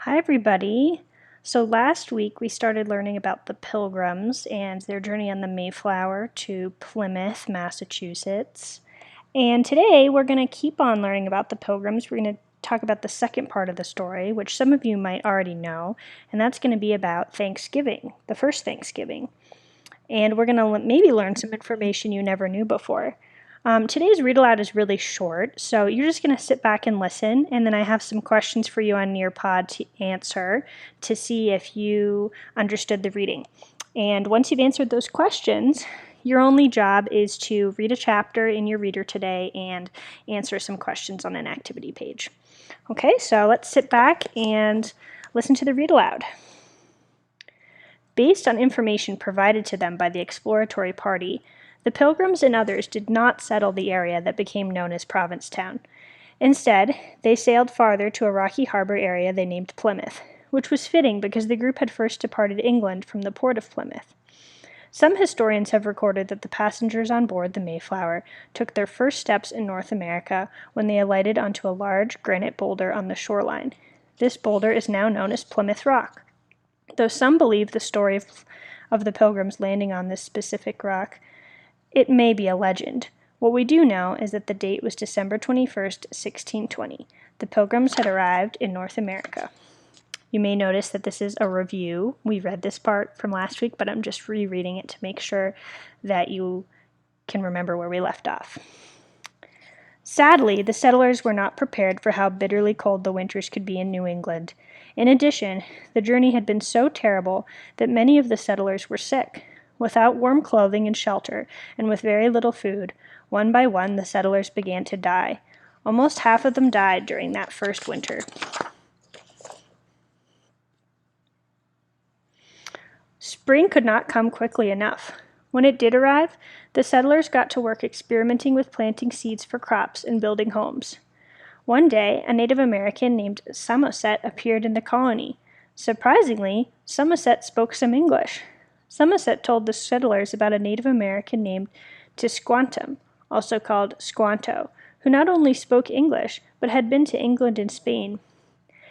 Hi, everybody. So last week we started learning about the Pilgrims and their journey on the Mayflower to Plymouth, Massachusetts. And today we're going to keep on learning about the Pilgrims. We're going to talk about the second part of the story, which some of you might already know, and that's going to be about Thanksgiving, the first Thanksgiving. And we're going to maybe learn some information you never knew before. Today's read aloud is really short, so you're just going to sit back and listen, and then I have some questions for you on Nearpod to answer to see if you understood the reading. And once you've answered those questions, your only job is to read a chapter in your reader today and answer some questions on an activity page. Okay, so let's sit back and listen to the read aloud. Based on information provided to them by the exploratory party, the Pilgrims and others did not settle the area that became known as Provincetown. Instead, they sailed farther to a rocky harbor area they named Plymouth, which was fitting because the group had first departed England from the port of Plymouth. Some historians have recorded that the passengers on board the Mayflower took their first steps in North America when they alighted onto a large granite boulder on the shoreline. This boulder is now known as Plymouth Rock. Though some believe the story of the Pilgrims landing on this specific rock, it may be a legend. What we do know is that the date was December 21st, 1620. The Pilgrims had arrived in North America. You may notice that this is a review. We read this part from last week, but I'm just rereading it to make sure that you can remember where we left off. Sadly, the settlers were not prepared for how bitterly cold the winters could be in New England. In addition, the journey had been so terrible that many of the settlers were sick. Without warm clothing and shelter, and with very little food, one by one the settlers began to die. Almost half of them died during that first winter. Spring could not come quickly enough. When it did arrive, the settlers got to work experimenting with planting seeds for crops and building homes. One day, a Native American named Samoset appeared in the colony. Surprisingly, Samoset spoke some English. Samoset told the settlers about a Native American named Squanto, also called Squanto, who not only spoke English, but had been to England and Spain.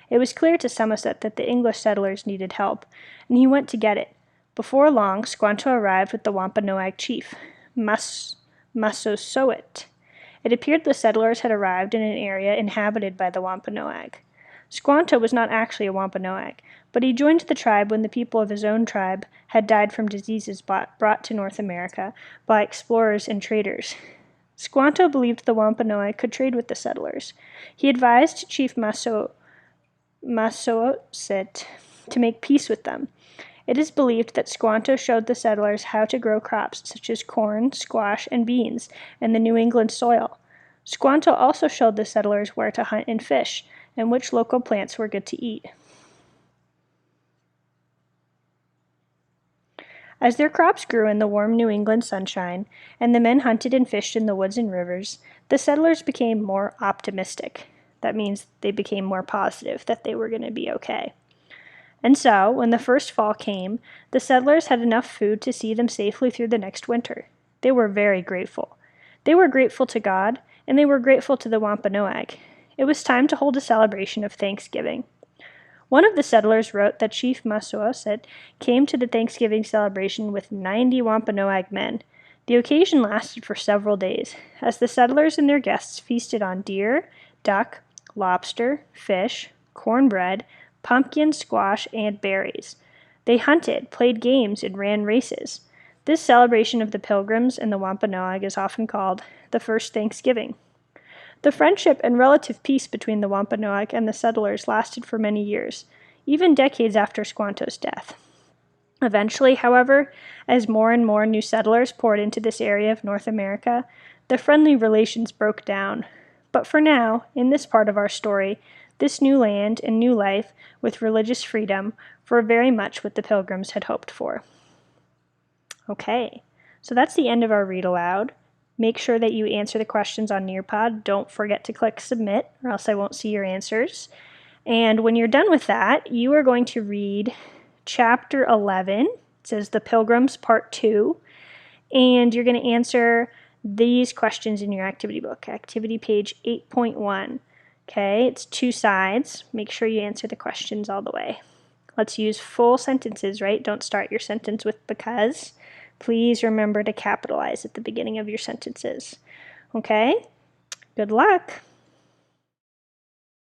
It was clear to Samoset that the English settlers needed help, and he went to get it. Before long, Squanto arrived with the Wampanoag chief, Massasoit. It appeared the settlers had arrived in an area inhabited by the Wampanoag. Squanto was not actually a Wampanoag, but he joined the tribe when the people of his own tribe had died from diseases brought to North America by explorers and traders. Squanto believed the Wampanoag could trade with the settlers. He advised Chief Massasoit to make peace with them. It is believed that Squanto showed the settlers how to grow crops such as corn, squash, and beans in the New England soil. Squanto also showed the settlers where to hunt and fish, and which local plants were good to eat. As their crops grew in the warm New England sunshine, and the men hunted and fished in the woods and rivers, the settlers became more optimistic. That means they became more positive that they were going to be okay. And so, when the first fall came, the settlers had enough food to see them safely through the next winter. They were very grateful. They were grateful to God, and they were grateful to the Wampanoag. It was time to hold a celebration of Thanksgiving. One of the settlers wrote that Chief Massasoit came to the Thanksgiving celebration with 90 Wampanoag men. The occasion lasted for several days, as the settlers and their guests feasted on deer, duck, lobster, fish, cornbread, pumpkin, squash, and berries. They hunted, played games, and ran races. This celebration of the Pilgrims and the Wampanoag is often called the First Thanksgiving. The friendship and relative peace between the Wampanoag and the settlers lasted for many years, even decades after Squanto's death. Eventually, however, as more and more new settlers poured into this area of North America, the friendly relations broke down. But for now, in this part of our story, this new land and new life with religious freedom were very much what the Pilgrims had hoped for. Okay, so that's the end of our read aloud. Make sure that you answer the questions on Nearpod. Don't forget to click submit, or else I won't see your answers. And when you're done with that, you are going to read chapter 11. It says The Pilgrims, Part 2. And you're going to answer these questions in your activity book. Activity page 8.1. Okay, it's two sides. Make sure you answer the questions all the way. Let's use full sentences, right? Don't start your sentence with because. Please remember to capitalize at the beginning of your sentences. Okay? Good luck.